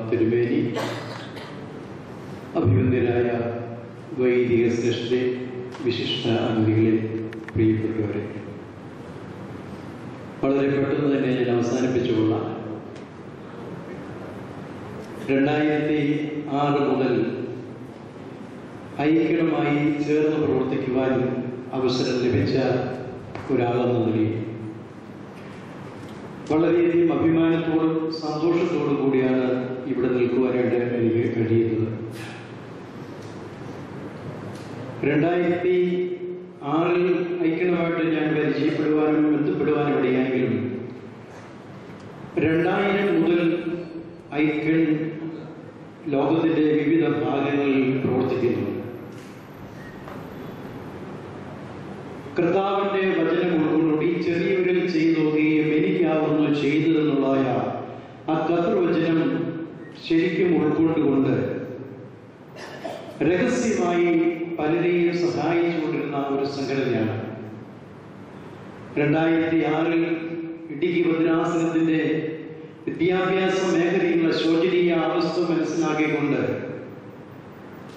തിരുമേനി, അഭിനന്ദനായ വൈദിക ശ്രേഷ്ഠരെ, വിശിഷ്ട അതിഥികളെ, പ്രിയപ്പെട്ടവരെ, വളരെ പെട്ടെന്ന് തന്നെ ഞാൻ അവസാനിപ്പിച്ചുകൊള്ളാം. 2006 മുതൽ ഐക്യമായി ചേർന്ന് പ്രവർത്തിക്കുവാൻ അവസരം ലഭിച്ച ഒരാളെന്ന നിലയിൽ വളരെയധികം അഭിമാനത്തോടും സന്തോഷത്തോടും കൂടിയാണ് ഇവിടെ നിൽക്കുവാനായിട്ട് എനിക്ക് കഴിയുന്നത്. 2006 ഐക്യമായിട്ട് ഞാൻ പരിചയപ്പെടുവാനും ബന്ധപ്പെടുവാനും ഇടയായെങ്കിലും 2000 മുതൽ ഐക്യൻ ലോകത്തിൻ്റെ വിവിധ ഭാഗങ്ങളിൽ പ്രവർത്തിക്കുന്നു. കർത്താവിൻ്റെ വചനം ഉൾക്കൊണ്ടുകൊണ്ട് ഈ ചെറിയൊരു ചെയ്തു നോക്കുകയും എനിക്കാവുന്നു ചെയ്തതെന്നുള്ളതായ ആ കർത്തൃവചനം ശരിക്കും ഉൾക്കൊണ്ടുകൊണ്ട് രഹസ്യമായി പലരെയും സഹായിച്ചുകൊണ്ടിരുന്ന ഒരു സംഘടനയാണ്. 2006 ഇടുക്കി ഭദ്രാസനത്തിൻ്റെ വിദ്യാഭ്യാസ മേഖലയിലുള്ള ശോചനീയ അവസ്ഥ മനസ്സിലാക്കിക്കൊണ്ട്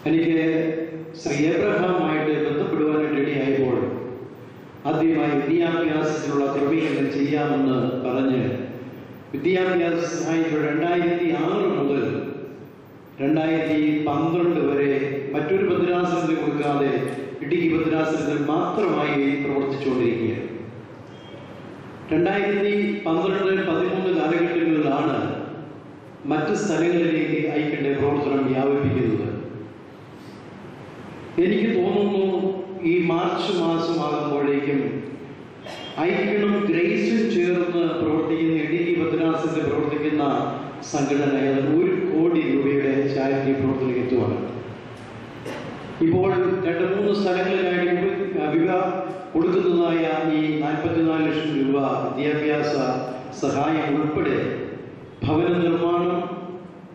എനിക്ക് ശ്രീ എബ്രഹാമായിട്ട് ബന്ധപ്പെടുവാനായിട്ട് ഇടയായപ്പോൾ ആദ്യമായി വിദ്യാഭ്യാസത്തിനുള്ള ക്രമീകരണം ചെയ്യാമെന്ന് പറഞ്ഞ് വിദ്യാഭ്യാസ സഹായിച്ചു. 2006 മുതൽ 2012 വരെ മറ്റൊരു ഭദ്രാസനത്തിൽ കൊടുക്കാതെ ഇടുക്കി ഭദ്രാസനത്തിൽ മാത്രമായി പ്രവർത്തിച്ചുകൊണ്ടിരിക്കുകയാണ്. 2012-13 കാലഘട്ടങ്ങളിലാണ് മറ്റ് സ്ഥലങ്ങളിലേക്ക് ഐക്യന്റെ പ്രവർത്തനം വ്യാപിപ്പിക്കുന്നത്. എനിക്ക് തോന്നുന്നു ഈ മാർച്ച് മാസമാകുമ്പോഴേക്കും ഐക്യനും ഗ്രേസും ചേർന്ന് പ്രവർത്തിക്കുന്ന ഇടുക്കി ഭദ്രാസനത്തിൽ പ്രവർത്തിക്കുന്ന സംഘടന 1 കോടി രൂപയുടെ ചാരിറ്റി പ്രവർത്തനം എത്തുവാണ്. ഇപ്പോൾ 2-3 സ്ഥലങ്ങളിലായിട്ട് കൊടുക്കുന്നതായ ഈ 44 ലക്ഷം രൂപ വിദ്യാഭ്യാസ സഹായം ഉൾപ്പെടെ ഭവന നിർമ്മാണം,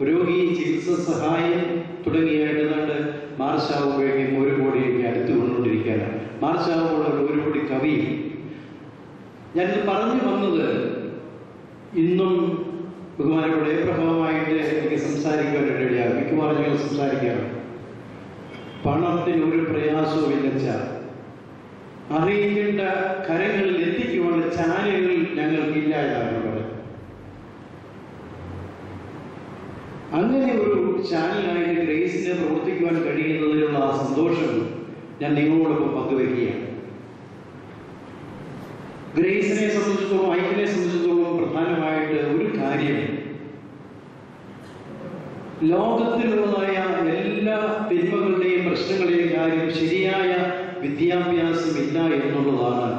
രോഗി ചികിത്സ സഹായം തുടങ്ങിയായിട്ട് കണ്ട് മാർച്ചാവുമ്പോഴേക്കും 1 കോടിയൊക്കെ അടുത്ത് കൊണ്ടുകൊണ്ടിരിക്കുകയാണ്. മാർച്ചാവുമ്പോൾ 1 കോടി കവി. ഞാനിത് പറഞ്ഞു വന്നത്, ഇന്നും ബഹുമാനപ്പെട്ട ഏബ്രഹാമായിട്ട് എനിക്ക് സംസാരിക്കുവാനിടയാണ്. മിക്കവാറും ഞങ്ങൾ സംസാരിക്കുകയാണ്. പണത്തിന് ഒരു പ്രയാസവും ഇല്ല. അറിയിക്കേണ്ട കരങ്ങളിൽ എത്തിക്കുവാനുള്ള ചാനലുകൾ ഞങ്ങൾക്കില്ല എന്നാണ് പറയുന്നത്. അങ്ങനെ ഒരു ചാനലായിട്ട് ഗ്രേസിനെ പ്രവർത്തിക്കുവാൻ കഴിയുന്നതിനുള്ള ആ സന്തോഷം ഞാൻ നിങ്ങളോടൊപ്പം പങ്കുവയ്ക്കുകയാണ്. ഗ്രേസിനെ സംബന്ധിച്ചിടത്തോളം, ഐക്യനെ സംബന്ധിച്ചിടത്തോളം പ്രധാനമായിട്ട് ഒരു കാര്യം, ലോകത്തിലുള്ളതായ എല്ലാ തിന്മകളുടെയും പ്രശ്നങ്ങളുടെയും കാര്യം ശരിയായ വിദ്യാഭ്യാസമില്ല എന്നുള്ളതാണ്.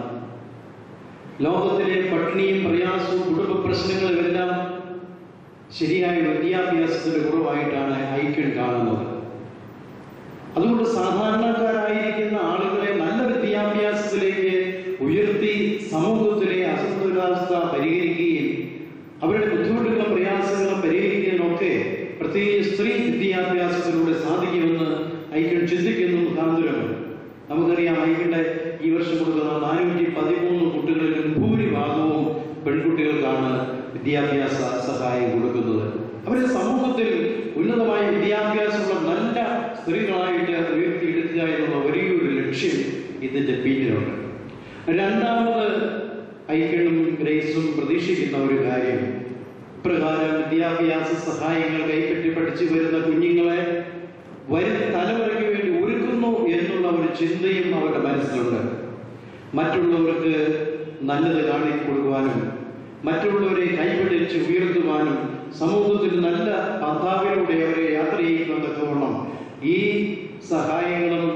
ലോകത്തിലെ പട്ടിണിയും പ്രയാസവും കുടുംബ പ്രശ്നങ്ങളുമെല്ലാം ശരിയായ വിദ്യാഭ്യാസത്തിന്റെ കുറവായിട്ടാണ് ഐക്യൻ കാണുന്നത്. അതുകൊണ്ട് സാധാരണക്കാരായിരിക്കുന്ന ആളുകളെ നല്ല വിദ്യാഭ്യാസത്തിലേക്ക് ഉയർത്തി സമൂഹത്തിലെ അസന്തുലിതാവസ്ഥ പരിഹരിക്കുകയും അവരുടെ ബുദ്ധിമുട്ടുകളും പ്രയാസങ്ങളും പരിഹരിക്കാനൊക്കെ പ്രത്യേകിച്ച് സ്ത്രീ വിദ്യാഭ്യാസത്തിലൂടെ സാധിക്കുമെന്ന് ഐക്യൻ ചിന്തിക്കുന്നു. മുഖാന്തരം നമുക്കറിയാം, ഐക്യന്റെ ഈ വർഷം കൊടുക്കുന്ന 413 കുട്ടികളിലും ഭൂരിഭാഗവും പെൺകുട്ടികൾക്കാണ് വിദ്യാഭ്യാസ സഹായം കൊടുക്കുന്നത്. അവരെ സമൂഹത്തിൽ ഉന്നതമായ വിദ്യാഭ്യാസമുള്ള നല്ല സ്ത്രീകളായിട്ട് ഉയർത്തിയെടുക്കുക എന്നുള്ള വലിയൊരു ലക്ഷ്യം ഇതിന്റെ പിന്നിലുണ്ട്. രണ്ടാമത് ഐക്യനും ഗ്രേസും പ്രതീക്ഷിക്കുന്ന ഒരു കാര്യം, പ്രകാരം വിദ്യാഭ്യാസ സഹായങ്ങൾ കൈപ്പറ്റി പഠിച്ചു വരുന്ന കുഞ്ഞുങ്ങളെ വരും തലമുറയ്ക്ക് വേണ്ടി ഒരുക്കുന്നു എന്നുള്ള ഒരു ചിന്തയും അവരുടെ മനസ്സിലുണ്ട്. മറ്റുള്ളവർക്ക് നല്ലത് കാണിക്കൊടുക്കുവാനും മറ്റുള്ളവരെ കൈപിടിച്ച് ഉയർത്തുവാനും സമൂഹത്തിൽ നല്ല പന്ഥാവിലൂടെ അവരെ യാത്ര ചെയ്യുന്നതൊക്കെയോളം ഈ സഹായങ്ങളും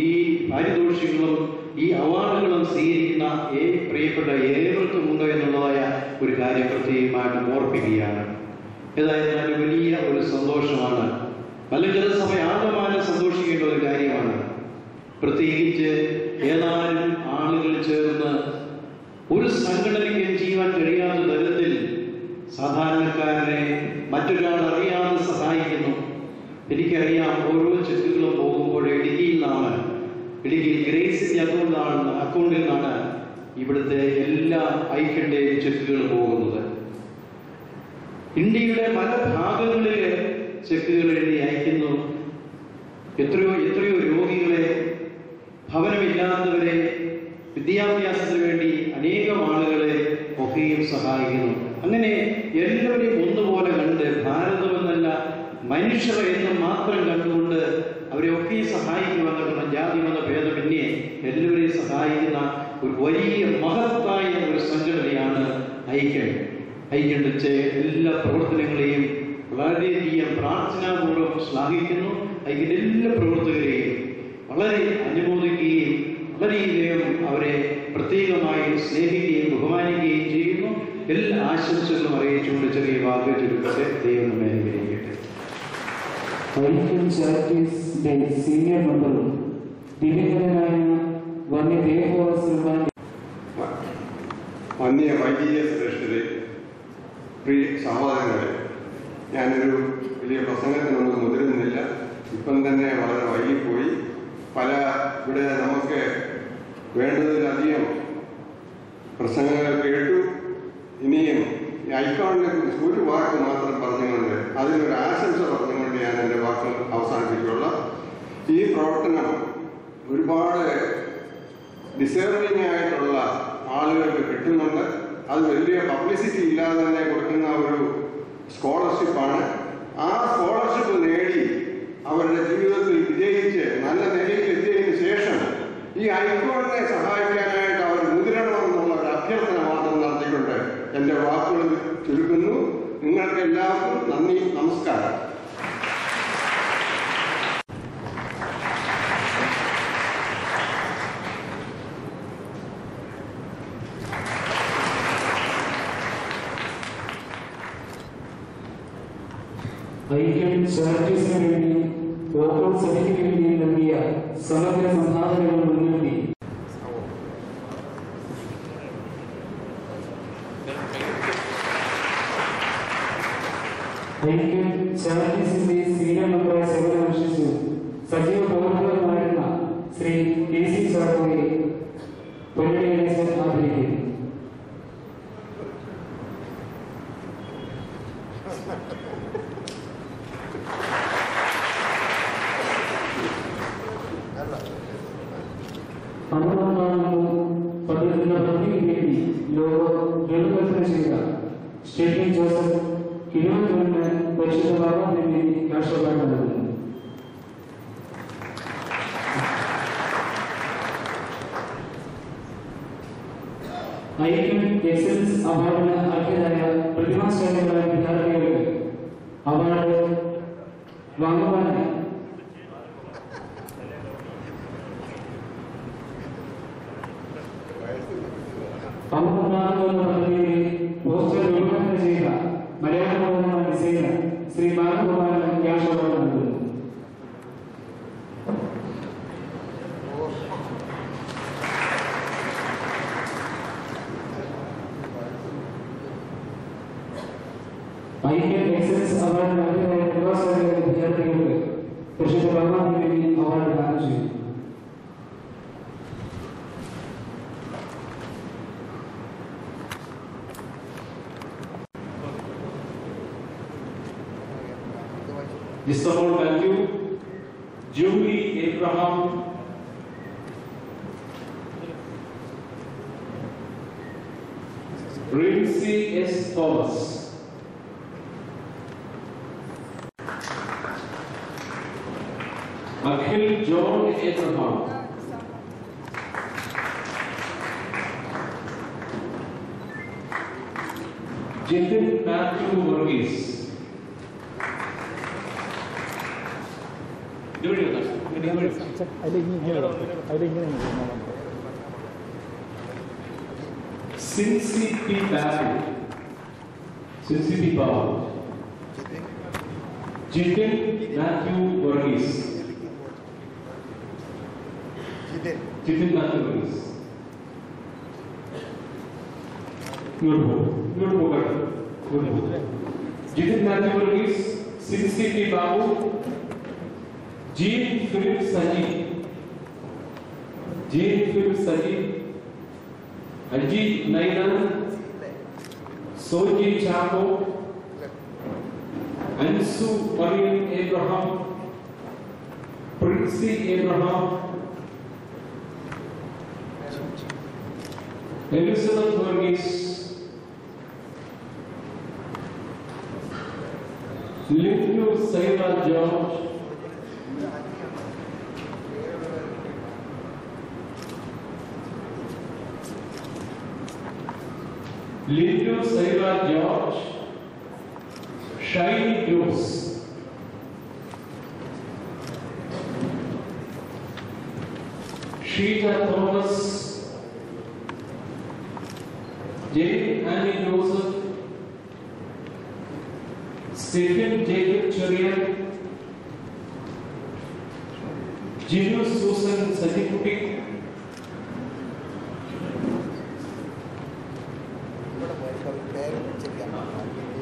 ഈ പാരിതോഷികങ്ങളും ഈ അവാർഡുകളും സ്വീകരിക്കുന്ന പ്രിയപ്പെട്ട ഏവർക്കും ഉണ്ട് എന്നുള്ളതായ ഒരു കാര്യം പ്രത്യേകമായിട്ട് ഓർപ്പിക്കുകയാണ്. ഏതായാലും വലിയ ഒരു സന്തോഷമാണ്. അല്ലെങ്കിൽ സമയം ആകമാനം സന്തോഷിക്കേണ്ട ഒരു കാര്യമാണ്. പ്രത്യേകിച്ച് ഏതാനും ആളുകൾ ചേർന്ന് ഒരു സംഘടനയ്ക്ക് ചെയ്യുവാൻ കഴിയാത്ത തരത്തിൽ സാധാരണക്കാരനെ മറ്റൊരാൾ അറിയാതെ സഹായിക്കുന്നു. എനിക്കറിയാം, ഓരോ ചെക്കുകളും പോകുമ്പോൾ ഇടുക്കിയിൽ ഗ്രേസിന്റെ അക്കൗണ്ടിൽ നിന്നാണ് ഇവിടുത്തെ എല്ലാ ഐക്യന്റെയും ചെക്കുകൾ പോകുന്നത്. ഇന്ത്യയുടെ പല ഭാഗങ്ങളിൽ ചെക്കുകൾ എഴുതി അയക്കുന്നു. എത്രയോ എത്രയോ രോഗികളെ, ഭവനമില്ലാത്തവരെ, വിദ്യാഭ്യാസത്തിന് വേണ്ടി അനേകം ആളുകളെ ഒക്കെയും സഹായിക്കുന്നു. അങ്ങനെ എല്ലാവരെയും ഒന്നുപോലെ കണ്ട്, ഭാരതമെന്നല്ല മനുഷ്യർ എന്ന് മാത്രം കണ്ടുകൊണ്ട് അവരെ ഒക്കെയും സഹായിക്കുവാനുള്ള ജാതി മത ഭേദമന്യേ എല്ലാവരെയും സഹായിക്കുന്ന ഒരു വലിയ മഹത്തായ ഒരു സംഘടനയാണ് ഐക്യം. ഐക്യന്റെ എല്ലാ പ്രവർത്തനങ്ങളെയും വളരെയധികം പ്രാർത്ഥനാപൂർവ്വം ശ്ലാഘിക്കുന്നു. ഐക്യന്റെ എല്ലാ പ്രവർത്തകരെയും വളരെ അനുമോദിക്കുകയും വളരെയധികം അവരെ പ്രത്യേകമായി സ്നേഹിക്കുകയും ബഹുമാനിക്കുകയും ചെയ്യുന്നു. എല്ലാ ആശംസകളും അറിയിച്ചുകൊണ്ട് ചെറിയ വാക്ക് ചുരുക്കത്തെ ദൈവം നമ്മെ അനുഗ്രഹിക്കട്ടെ. ഐക്യം ചാരിറ്റീസിന്റെ സീനിയർ മെമ്പറും ദിവ്യനായ വന്യ വൈദിക ശ്രേഷ്ഠരെ, പ്രിയ സഹോദരങ്ങളെ, ഞാനൊരു വലിയ പ്രസംഗത്തിനൊന്നും മുതിരുന്നില്ല. ഇപ്പം തന്നെ വളരെ വൈകിപ്പോയി. ഇവിടെ നമുക്ക് വേണ്ടതിലധികം പ്രസംഗങ്ങൾ കേട്ടു. ഇനിയും ഐക്കോണിനെ കുറിച്ച് ഒരു വാക്ക് മാത്രം പറഞ്ഞുകൊണ്ട്, അതിനൊരു ആശംസ പറഞ്ഞുകൊണ്ട് ഞാൻ എൻ്റെ വാക്കുകൾ അവസാനിപ്പിച്ചുകൊള്ളാം. ഈ പ്രവർത്തനം ഒരുപാട് ഡിസേർവിംഗ് ആയിട്ടുള്ള ആളുകൾക്ക് കിട്ടുന്നുണ്ട്. അത് വലിയ പബ്ലിസിറ്റി ഇല്ലാതെ തന്നെ കൊടുക്കുന്ന ഒരു സ്കോളർഷിപ്പാണ്. ആ സ്കോളർഷിപ്പ് നേടി അവരുടെ ജീവിതത്തിൽ വിജയിച്ച് നല്ല നിലയിൽ എത്തിയതിനു ശേഷം ഈ ഐക്കോണിനെ സഹായിക്കാനായിട്ട് അവർ മുതിരണമെന്നുള്ള ഒരു അഭ്യർത്ഥന മാത്രം നടത്തിക്കൊണ്ട് എൻ്റെ വാക്കുകൾ ചുരുക്കുന്നു. നിങ്ങൾക്ക് എല്ലാവർക്കും നന്ദി, നമസ്കാരം. ഐക്യം ചാരിറ്റീസിന് വേണ്ടി ഓരോ സഭയ്ക്ക് വേണ്ടി നൽകിയ സമഗ്ര സംഭാവനകൾ മുൻനിർത്തി ഐക്യം ചാരിറ്റീസിന്റെ സീനിയർ മെമ്പറായി സേവനമനുഷ്ഠിച്ചു സജീവ പ്രവർത്തകരുമായിരുന്ന ശ്രീ DC ചാക്കോയെ പൊന്നണിയെ ആദരിക്കുന്നു. സ്റ്റേഫൻ ജോസഫ് ഇരുപത്തിയൊന്ന് പരിശുദ്ധ ബാബാവിന് വേണ്ടി കാഴ്ചപ്പാട് നൽകുന്നു. ഐക്യം എക്സലൻസ് അവാർഡിന് അർഹരായ പ്രതിഭാശാലികളായ വിദ്യാർത്ഥികൾക്ക് അവാർഡ് വാങ്ങുവാനായി പോസ്റ്റർ രൂപകൽപ്പന ചെയ്ത മലയാള designer Shri Balagopalan cash award നൽകുന്നു. ഐക്യം എക്സലൻസ് അവാർഡിന് അർഹരായ പ്രതിഭാശാലികളായ വിദ്യാർത്ഥികൾക്ക് പരിശുദ്ധ ബാബാവിന് വേണ്ടി അവാർഡ് ദാനം ചെയ്തു. This award value Julie Abraham, Rincy S. Thomas, Akhil John Abraham, Jitin Matthew Varghese, Cincy P. Babu, Jitin Matthew Varghese, Jitin Matthew Varghese, Jitin Matthew Varghese, Cincy P. Babu, Jean Philip Saji, Ajit Nainan, Soji Chako, Ansu Marie Abraham, Princey Abraham, Elizabeth Varghese, Lindu Sarah George, Lindu Sarah George, Shiny Jose, Sheeta Thomas, Jane Annie Joseph, Stephen Jacob Cherian, Ginu Susan Satikuti,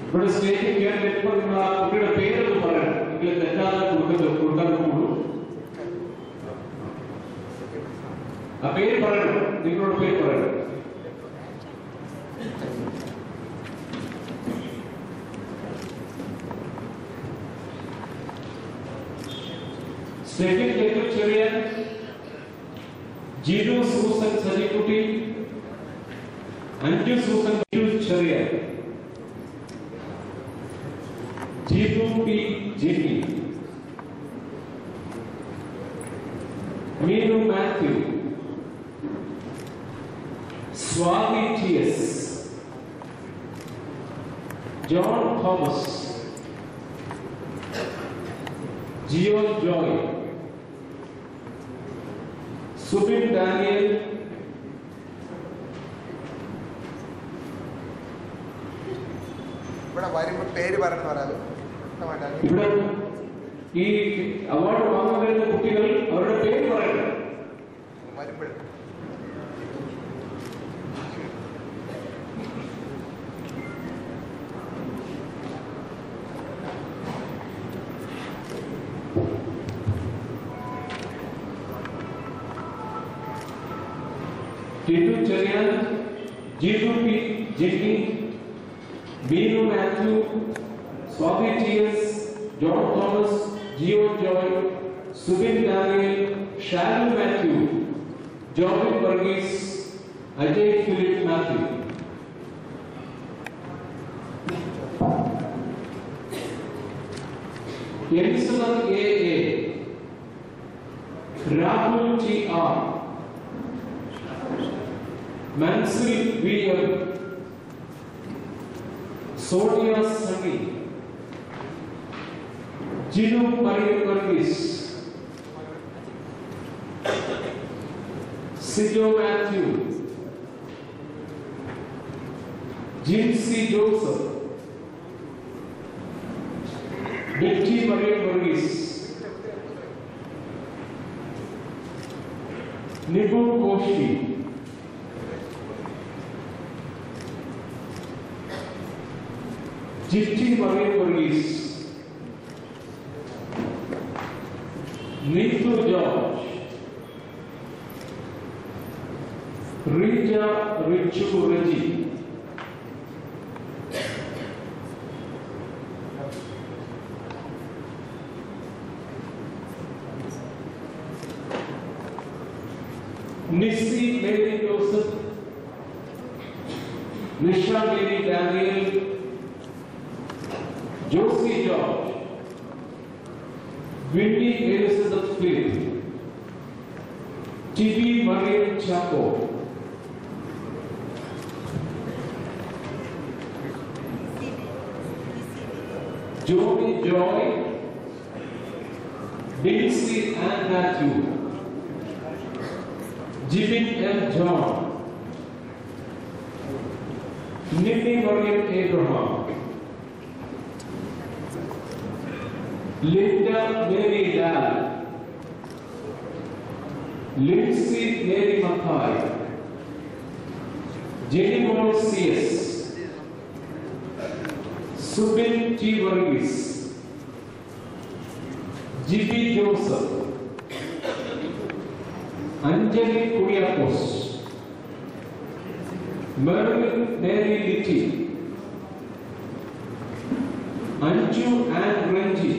ഇവിടെ state കയറി വരുമ്പോൾ നിങ്ങൾ ആ കുട്ടിയുടെ പേരൊന്ന് പറയണം. നിങ്ങൾ തെറ്റാതെ കൊടുക്കാൻ കൂടും. ആ പേര് പറയണം, നിങ്ങളുടെ പേര് പറയണം. State Jacob Cherian, Jeenu Susan Sajikutty, Anju Susan Cherian, Jibu P. Jimmy, Meenu Matthew, Swami T.S., John Thomas, Gio Joy, Subin Daniel, പേര് പറഞ്ഞു പറയാലോ. ഇവിടെ ഈ അവാർഡ് വാങ്ങാൻ വരുന്ന കുട്ടികൾ അവരുടെ പേര് പറയണം. Titu Cherian, Jibu P. Jimmy, Meenu Matthew, Swami T.S., John Thomas, Gio Joy, Subin Daniel, Shalu Matthew, Jovin Varghese, Ajay Philip Matthew. Elizabeth A.A., Rahul T.R., Mansil V.M., Sonia Sunny, Ginu Marie Varghese, Sijo Matthew, Jinsi Joseph, Betty Marie Varghese, Nibu Koshi, Jifty Marie Varghese, Neetu George, Rija Richu Reggie, Nissi Mary Joseph, Nisha Mary Daniel, Josie George, Winnie Elizabeth Flynn, T.B. Mariam Chaco, Joey Joy, Daisy Ann Matthew, Jimmy M. John, Nicky Mariam Abraham, Linda Mary Lal, Lindsay Mary Mackay, Jennifer C.S., Subin T. Varghese, G.B. Joseph, Anjali Kuriakos, Mervyn Mary Litty, Anju Anju and Renji.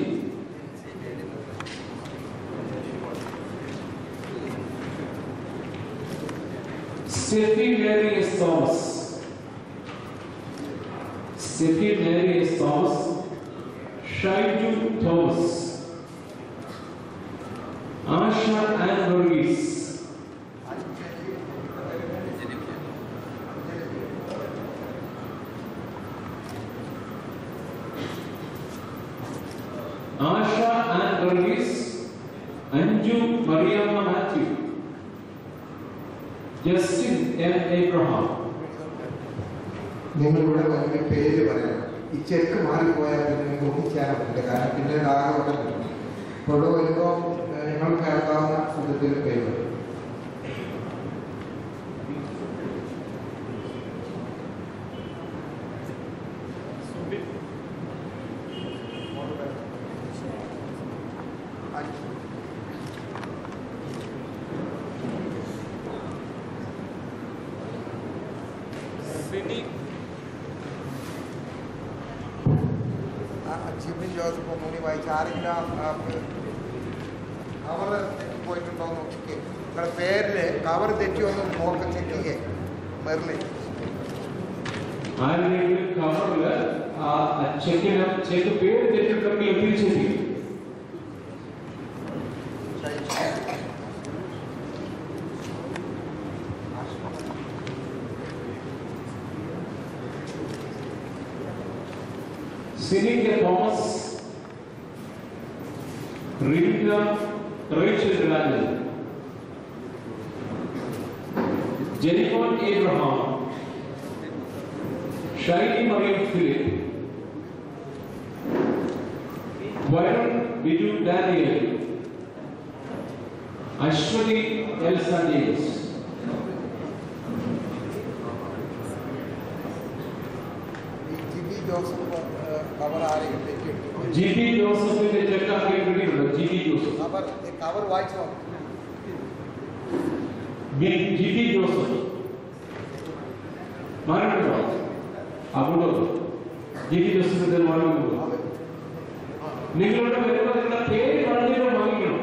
Steffi Mary S. Thomas. Steffi Mary S. Thomas. Shaiju Thomas. Asha and Maurice. Asha and Maurice. Anju Mariamma Matthew. Justin M. Abraham. നിങ്ങളിവിടെ വന്ന് പേര് പറയാം. ഈ check മാറിപ്പോയാൽ പിന്നെ നോക്കിച്ചാൽ പറ്റില്ല. കാരണം പിന്നെ ആകെ ഇവിടെ വരുമ്പോൾ നിങ്ങൾക്ക് കേൾക്കാവുന്ന ശബ്ദത്തിൽ പേര് പറയും. ജിബിൻ ജോസഫ് മൂന്ന് വായിച്ച ആരെങ്കിലും കവർ പോയിട്ടുണ്ടോ എന്ന് നോക്കിക്കേ. നിങ്ങളുടെ പേരില് കവർ തെറ്റിയൊന്ന് നോക്ക ചെക്ക് ചെയ്യേ. മെറിൽ ആരെങ്കിലും കവറില് ചെക്ക് പേര് തെറ്റിട്ടുണ്ടെങ്കിൽ എന്ത് ചെയ്യും? Sinika Thomas, Rita Rachel Randall, Jennifer Abraham, Shaili Marie Philip, Byron Bidu Daniel, Ashwani Elsa Davis. Joseph cover ആരെങ്കിലും തെറ്റിയിട്ടുണ്ടോ? GB ജോസഫിന്റെ ചെക്ക് ആക്കിയിട്ടുണ്ടോ? GB ജോസഫ് കവർ വായിച്ചോ? GB ജോസഫ് മാറിയിട്ടുണ്ടോ? അവിടെ GB ജോസഫിന്റെ മാറിയിട്ടുണ്ടോ? നിങ്ങളുടെ വരുമ്പോൾ നിങ്ങളുടെ പേര് വളരെ വാങ്ങിക്കണം.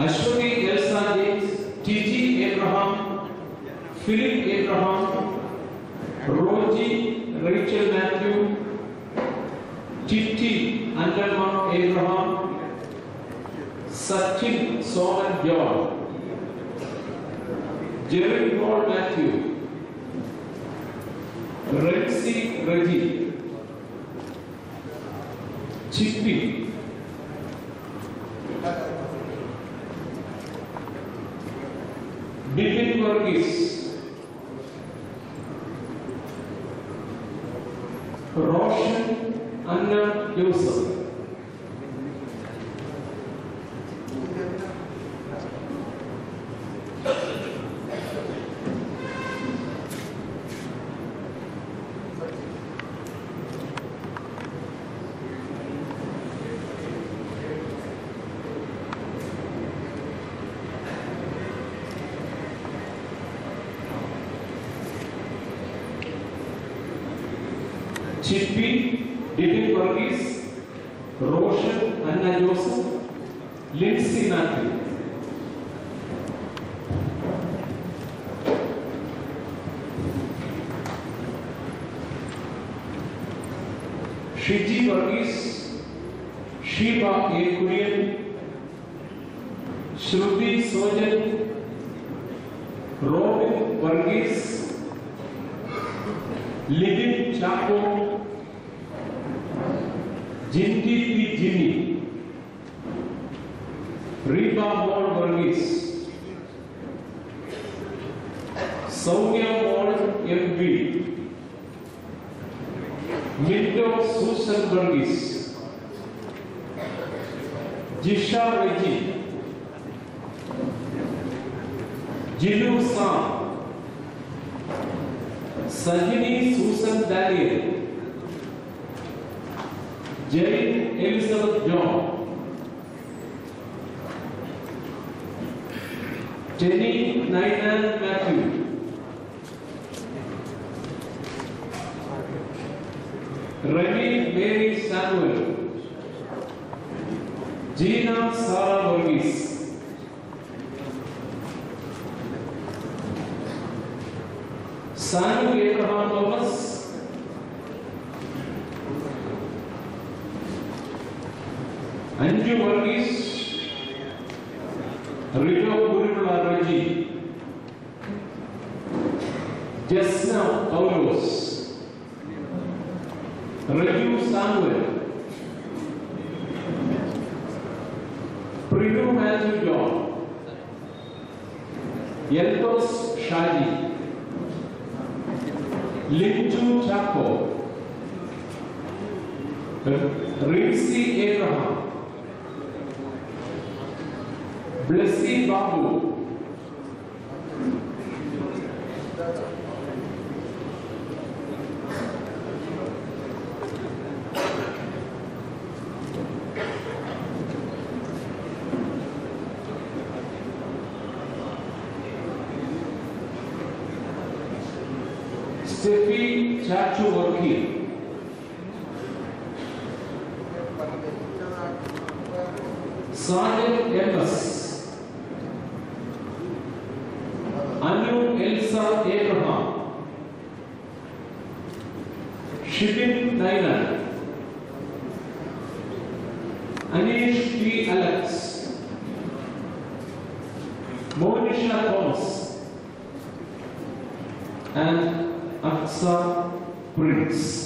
Ashwani Elsa James, TG Abraham, Philip Abraham, Roji Rachel Matthew, Titi Anjalma Abraham, Sachin Soman John, Jerry Paul Matthew, Rexy Reggie, Chippy, Bipin Varghese, Roshan Anna Joseph, Chippy, Bipin Varghese, Roshan Anna Joseph, Lindsay Matthew. Shiji Varghese, Shiva A. Kurian, Shruti Sojan, Robin Varghese, Livin Chaco, Jinti P. Jimmy, Reba Paul Varghese, Sonia Paul M.B., Minto Susan Varghese, Jisha Reggie, Jilu Sam, Sajini Susan Daniel, Jane Elizabeth John, Jenny Nainan Matthew, Remy Mary Samuel, Gina Sarah Varghese, Sanu Abraham Thomas, Anju Varghese, Rito Gurula Raji, Jesna Paulos, Raju Samuel, Prinu Matthew John, Yeltos Shaji, Linju Chaco, Rinsi Abraham, Blessy Babu, Steffi Chachu Worki, Sergeant MS, Anu Elsa Abraham, Shibin Nainan, Anish P. Alex, Monisha Thomas, and Aksa Prince.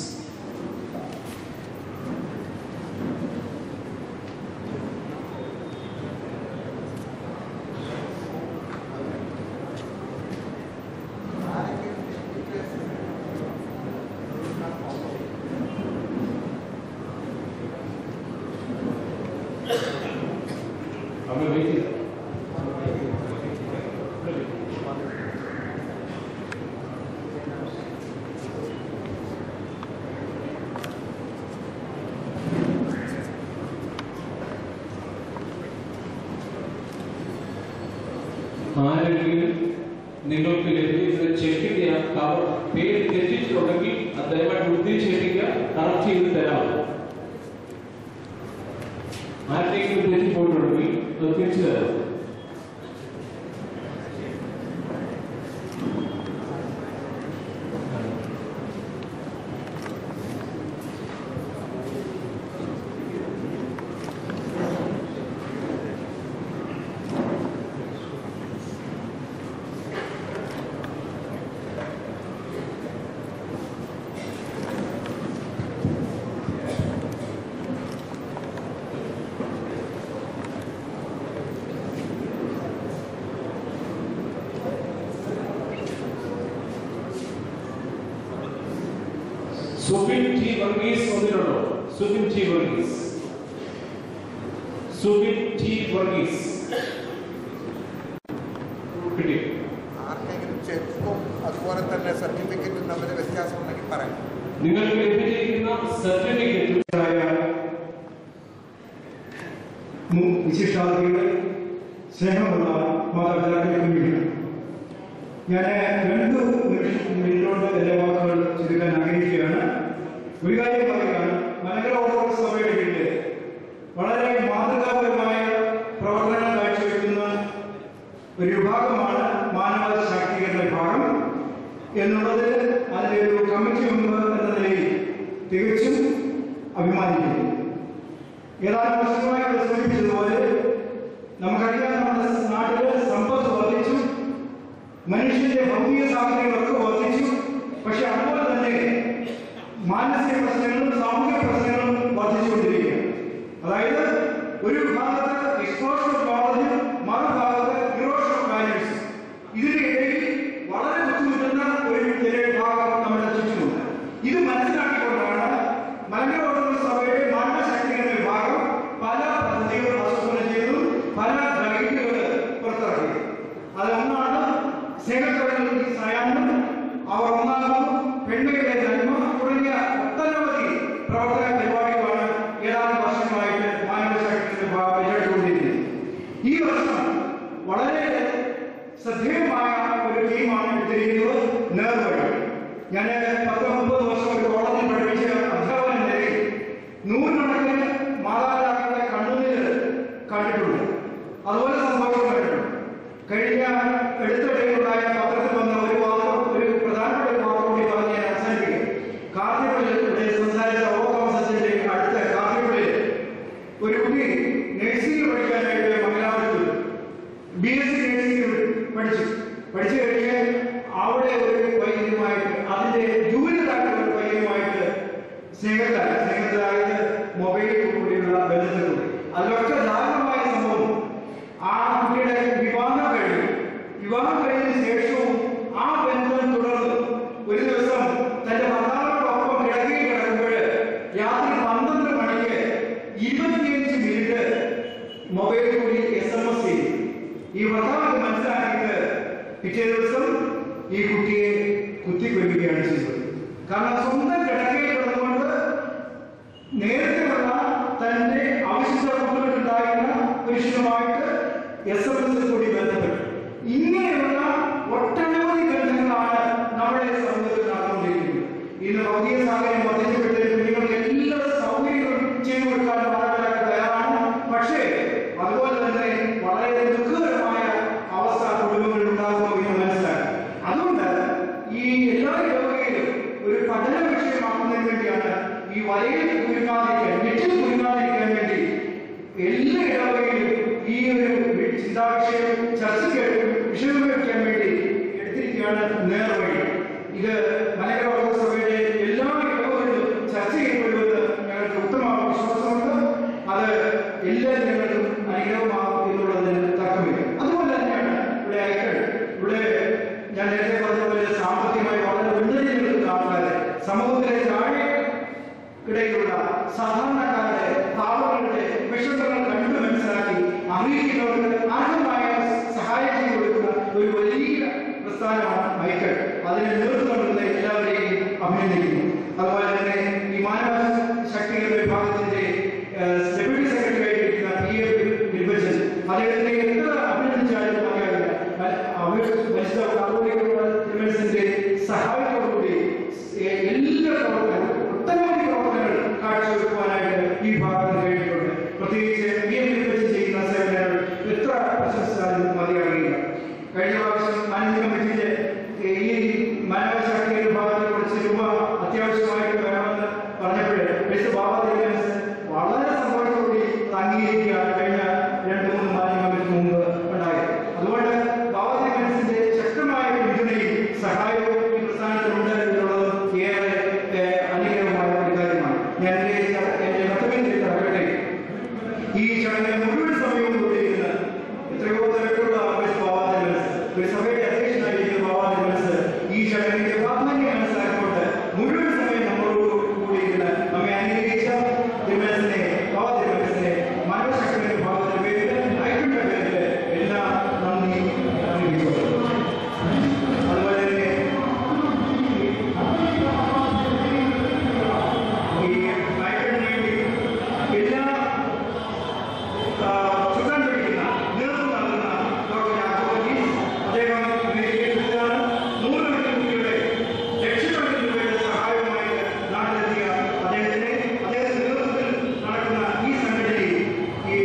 ആരെങ്കിലും നിങ്ങൾക്ക് ലഭിക്കുന്ന ചെക്കിന്റെ ആ cover പേര് തെറ്റിച്ചിട്ടുണ്ടെങ്കിൽ അത് ദയവായിട്ട് ഉദ്ദേശിക്കുക, correct ചെയ്ത് തരാം. ആരെങ്കിലും തെറ്റിപ്പോയിട്ടുണ്ടെങ്കിൽ അത് തിരിച്ചു തരാം. Subin T. Varghese വന്നിട്ടുണ്ടോ? Subin T. Varghese. Subin T. Varghese. ആർക്കെങ്കിലും ചെക്കും അതുപോലെ തന്നെ സർട്ടിഫിക്കറ്റും തമ്മിൽ വ്യത്യാസം ഉണ്ടെങ്കിൽ പറയാം. നിങ്ങൾക്ക് ലഭിച്ചിരിക്കുന്ന സർട്ടിഫിക്കറ്റ് വിശിഷ്ടാതിഥികളെ, സ്നേഹമുള്ള മാതാപിതാക്കൾക്ക് വേണ്ടി ഞാൻ 2 മിനിറ്റോട് എൻ്റെ വാക്കുകൾ ചുരുക്കാൻ ആഗ്രഹിക്കുകയാണ്. ഒരു കാര്യം പറയുകയാണ്, മലങ്കര ഓർത്തഡോക്സ് സഭയുടെ കീഴിൽ വളരെ മാതൃകാപരമായ പ്രവർത്തനങ്ങൾ കാഴ്ചവെക്കുന്ന ഒരു വിഭാഗമാണ് മാനവ ശാക്തീകരണ വിഭാഗം എന്നുള്ളത് അതിൻ്റെ ഒരു കമ്മിറ്റി മെമ്പർ എന്ന നിലയിൽ തികച്ചും അഭിമാനിക്കുന്നു. ഏതാനും വർഷമായി ഇവിടെ സൂചിപ്പിച്ചതുപോലെ നമുക്കറിയാം, നമ്മുടെ നാട്ടിലെ സമ്പത്ത് വർദ്ധിച്ചു, മനുഷ്യന്റെ ഭൗതിക സാഹചര്യങ്ങളൊക്കെ വർദ്ധിച്ചു. പക്ഷെ അതുപോലെ തന്നെ മാനസിക പ്രശ്നങ്ങളും സാമൂഹിക പ്രശ്നങ്ങളും വർദ്ധിച്ചുകൊണ്ടിരിക്കുകയാണ്. അതായത് ഒരു ഭാഗത്ത് എക്സ്പോഷർ ഓഫ് നോളജും മറുഭാഗത്ത് ഇറോഷൻ ഓഫ് വാല്യൂസ്. ഇതിനിടയിൽ വളരെ ബുദ്ധിമുട്ടുന്ന ഒരു ജനവിഭാഗം നമ്മുടെ ചുറ്റുമുണ്ട്. ഇത് മനസ്സിലാക്കിക്കൊണ്ടാണ് മലങ്കര ഓർത്തഡോക്സ് സഭയുടെ മാനവ ശാക്തീകരണ വിഭാഗം പല പദ്ധതികൾ ആസൂത്രണം ചെയ്തു, പല ഗൈഡുകൾ പുറത്തിറക്കി. അതിലൊന്നാണ് സ്നേഹത്തോടെ സായാഹ്നം അവർ ഒന്നാകും സ്നേഹത്തിലായത് മൊബൈൽ കൂടിയുള്ള ബന്ധത്തിലൂടെ. അതിലൊക്കെ ദാരുണമായ സംഭവം ആ കുട്ടിയുടെ വിവാഹം കഴിഞ്ഞതിന് ശേഷവും ആ ബന്ധം തുടർന്നു. ഒരു ദിവസം തന്റെ ഭർത്താവിനോടൊപ്പം കിടക്കയിൽ കിടക്കുമ്പോൾ രാത്രി 12 മണിക്ക് 25 മിനിറ്റ് മൊബൈൽ കൂടി SMS ചെയ്തു. ഈ ഭർത്താവ് മനസ്സിലാക്കിയിട്ട് പിറ്റേ ദിവസം ഈ കുട്ടിയെ കുത്തിക്കൊല്ലുകയാണ് ചെയ്തത്. കാരണം സ്വന്തം കിടക്കയിൽ കിടന്നുകൊണ്ട് നേരത്തെയുള്ള തന്റെ ആവശ്യപ്പെട്ടുണ്ടായിരുന്ന പുരുഷനുമായിട്ട് SMS കൂടി ബന്ധപ്പെട്ടു. ഇങ്ങനെയുള്ള ഒട്ടനവധി ബന്ധങ്ങളാണ് നമ്മുടെ സമൂഹത്തിൽ നടന്നുകൊണ്ടിരിക്കുന്നത്. ഇന്ന് ഭൗതിക സാഹചര്യം വർദ്ധിക്കപ്പെട്ട് കുഞ്ഞുങ്ങൾക്ക് എല്ലാ സൗകര്യങ്ങളും ചെയ്തു കൊടുക്കാൻ മാതാപിതാക്കൾ തയ്യാറാണ്. പക്ഷേ അതുപോലെ തന്നെ വളരെ ദുഃഖകരമായ അവസ്ഥ കുടുംബങ്ങളിൽ ഉണ്ടാകുന്നു എന്ന് മനസ്സിലാക്കി. അതുകൊണ്ട് ഈ എല്ലാ ഇടവകയിലും ഒരു പഠന വിഷയമാക്കുന്നതിന് വേണ്ടിയാണ് ഈ വലയിൽ കുരുങ്ങാതിരിക്കാൻ, നെറ്റിൽ കുരുങ്ങാതിരിക്കാൻ വേണ്ടി എല്ലാ ഇടവകയിലും ഈ ഒരു ചിന്താവിഷയം വിഷയം വയ്ക്കാൻ വേണ്ടി എടുത്തിരിക്കുകയാണ് നേർവഴി. ഇത് മലങ്കര ഓർത്തഡോക്സ് സഭയുടെ എല്ലാ ഇടവകളിലും ചർച്ച ചെയ്യപ്പെടുമെന്ന് ഞങ്ങൾക്ക് ഉത്തമമായ വിശ്വാസമുണ്ട്. അത് എല്ലാ ജനങ്ങൾക്കും അനുഗ്രഹമാകും എന്നുള്ളതിന് തർക്കമില്ല. അതുപോലെ തന്നെയാണ് ഇവിടെ ഇവിടെ ഞാൻ നേരത്തെ പറഞ്ഞതുപോലെ സാമ്പത്തികമായി വളരെ ഉന്നതി നിൽക്കുന്ന ആൾക്കാരെ, സമൂഹത്തിലെ താഴെക്കിടയിലുള്ള സാധാരണക്കാരുടെ പാവങ്ങളുടെ വിഷമങ്ങൾ കണ്ടു മനസ്സിലാക്കി അറിയിക്കുന്നവർക്ക് അർഹമായ സഹായം ചെയ്തു കൊടുക്കുന്ന ഒരു വലിയ പ്രസ്ഥാനമാണ് ഐക്യൻ. അതിന് നേതൃത്വം നൽകുന്ന എല്ലാവരെയും അഭിനന്ദിക്കുന്നു. അതുപോലെ തന്നെ ഈ മാനവ ശക്തികളുടെ വിഭാഗത്തിന്റെ ഡെപ്യൂട്ടി സെക്രട്ടറി ആയിട്ടിരിക്കുന്ന PF നിർവചൻ, അദ്ദേഹത്തെ എത്ര അഭിനന്ദിച്ചാലും മതിയാകില്ല. തിരുമനസിന്റെ സഹായത്തോടുകൂടി എല്ലാ പ്രവർത്തനങ്ങളും ഒട്ടനവധി പ്രവർത്തനങ്ങൾ കാഴ്ചവെക്കുവാനായിട്ട് ഈ ഭാഗത്ത് കഴിഞ്ഞിട്ടുണ്ട്. പ്രത്യേകിച്ച് PF നിർവചൻ ചെയ്യുന്ന സേവനങ്ങൾ എത്ര പ്രശംസിച്ചാലും മതിയാകില്ല. കഴിഞ്ഞ പ്രാവശ്യം മാനേജിംഗ് കമ്മിറ്റിയിലെ ഈ മാനവ ശാക്തിക വിഭാഗത്തെ കുറിച്ച് രൂപ അത്യാവശ്യമായിട്ട് വേണമെന്ന് പറഞ്ഞപ്പോൾ വളരെ സന്തോഷത്തോടെ അംഗീകരിക്കുകയാണ് കഴിഞ്ഞ 2-3 മാനേജിംഗ് മുമ്പ് ഉണ്ടായത്. അതുകൊണ്ട് ബാബാജി മനസ്സിന്റെ ശക്തമായ പിന്തുണയും സഹായവും ഈ പ്രസ്ഥാനത്തിലുണ്ട് എന്നുള്ളത് ഏറെ അനുഗ്രഹമായ ഒരു കാര്യമാണ്. ഞാൻ എന്റെ കർത്തവ്യത്തിൽ പറയട്ടെ, ഈ ചടങ്ങിൽ മുഴുവൻ സമയവും കൂടിയിരുന്ന് എത്രയോ തരത്തിലുള്ള ബാബാജി മനസ്സ്, ഒരു സഭയുടെ അധ്യക്ഷനായിരിക്കുന്ന ബാബാജി മനസ്സ് ഈ ചടങ്ങിന്റെ പ്രാധാന്യം മനസ്സിലാക്കിക്കൊണ്ട് മുഴുവൻ സമയം നമ്മളോട് കൂടിയിരുന്ന് നമ്മെ അനുഗ്രഹിച്ച തിരുമനസിനെ, ബാബാജി മനസ്സിനെ മാനവശക്തിയുടെ വിഭാഗത്തിന്റെ പേരിൽ, ഐക്യന്റെ പേരിൽ എല്ലാം നന്ദി അറിയിക്കുന്നു. അതുപോലെ തന്നെ ഈ ഐക്യത്തിന് വേണ്ടി എല്ലാ ചുക്കാൻ പിടിക്കുന്ന നേതൃത്വം നൽകുന്ന ഡോക്ടർ യാക്കോബി, അദ്ദേഹം അമേരിക്കയിലാണ് 100 ലക്ഷം രൂപയുടെ ലക്ഷക്കണക്കിന് രൂപയുടെ സഹായവുമായി നാട്ടിലെത്തിയ അദ്ദേഹത്തിന്റെ നേതൃത്വത്തിൽ നടക്കുന്ന ഈ സംഘടനയിൽ ഈ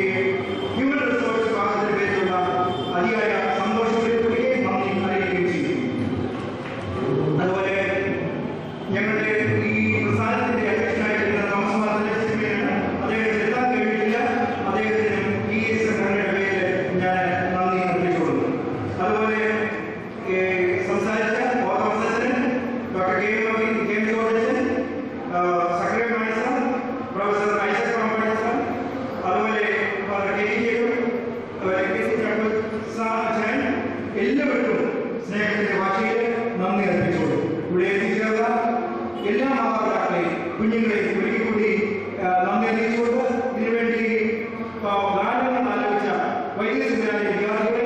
ഹ്യൂമൻ റിസോഴ്സ് വിഭാഗത്തിന്റെ പേരിലുള്ള അതിയായ സന്തോഷപ്പെടുത്തുകയും നന്ദി അറിയിക്കുകയും ചെയ്തു. അതുപോലെ ഞങ്ങളുടെ ഈ പ്രസ്ഥാനത്തിന്റെ അധ്യക്ഷനായിരിക്കുന്ന തോമസ് മാർട്ടിന്റെ സിനിമയാണ്. അദ്ദേഹത്തിന് എത്താൻ കഴിഞ്ഞിട്ടില്ല. അദ്ദേഹത്തിനും ഈ സംഘടനയുടെ പേരിൽ ഞാൻ നന്ദി അർപ്പിച്ചുകൊള്ളുന്നു. അതുപോലെ സംസാരിച്ച ഓർത്തഡോക്സ് ഡോക്ടർ കെ ജോർജൻ, സക്രിയ മാണിസം, പ്രൊഫസർ ഐസക് മാണിസം, അതുപോലെ എല്ലാവർക്കും സ്നേഹത്തിന്റെ ഭാഷയിൽ നന്ദി അർപ്പിച്ചുകൊള്ളു. ഇവിടെ എത്തിച്ചേർന്ന എല്ലാ മാതാപിതാക്കളെയും കുഞ്ഞുങ്ങളെയും ഒരിക്കൽ കൂടി നന്ദി അറിയിച്ചുകൊണ്ട് ഇതിനുവേണ്ടി ഗാനങ്ങൾ ആലോചിച്ച വൈദ്യ വിദ്യാർത്ഥികളെ